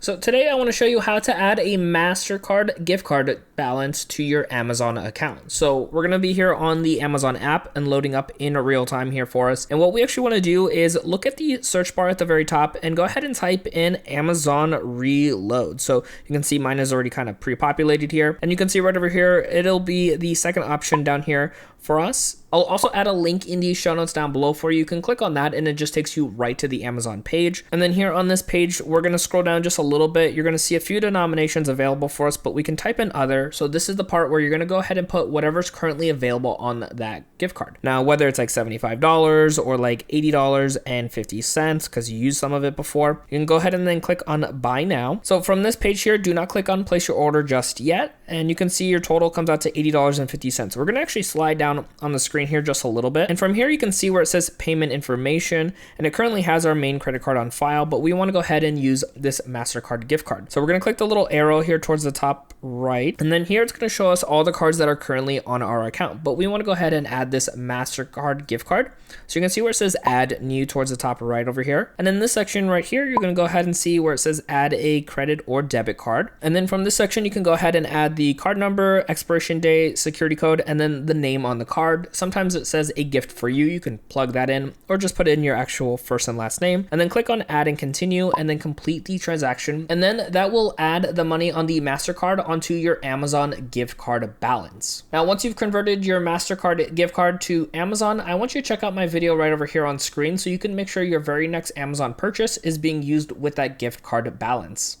So today I want to show you how to add a Mastercard gift card balance to your Amazon account. So we're going to be here on the Amazon app and loading up in real time here for us. And what we actually want to do is look at the search bar at the very top and go ahead and type in Amazon Reload. So you can see mine is already kind of pre-populated here. And you can see right over here, it'll be the second option down here for us. I'll also add a link in the show notes down below for you. You can click on that and it just takes you right to the Amazon page. And then here on this page, we're going to scroll down just a little bit. You're going to see a few denominations available for us, but we can type in other. So this is the part where you're going to go ahead and put whatever's currently available on that gift card. Now, whether it's like $75 or like $80.50 because you used some of it before, you can go ahead and then click on buy now. So from this page here, do not click on place your order just yet. And you can see your total comes out to $80.50. We're going to actually slide down on the screen here just a little bit. And from here, you can see where it says payment information, and it currently has our main credit card on file, but we want to go ahead and use this Mastercard gift card. So we're going to click the little arrow here towards the top right. And then here it's going to show us all the cards that are currently on our account, but we want to go ahead and add this Mastercard gift card. So you can see where it says add new towards the top right over here. And in this section right here, you're going to go ahead and see where it says add a credit or debit card. And then from this section, you can go ahead and add the card number, expiration date, security code, and then the name on the card. Sometimes it says a gift for you. You can plug that in or just put in your actual first and last name and then click on add and continue and then complete the transaction. And then that will add the money on the Mastercard onto your Amazon gift card balance. Now, once you've converted your Mastercard gift card to Amazon, I want you to check out my video right over here on screen so you can make sure your very next Amazon purchase is being used with that gift card balance.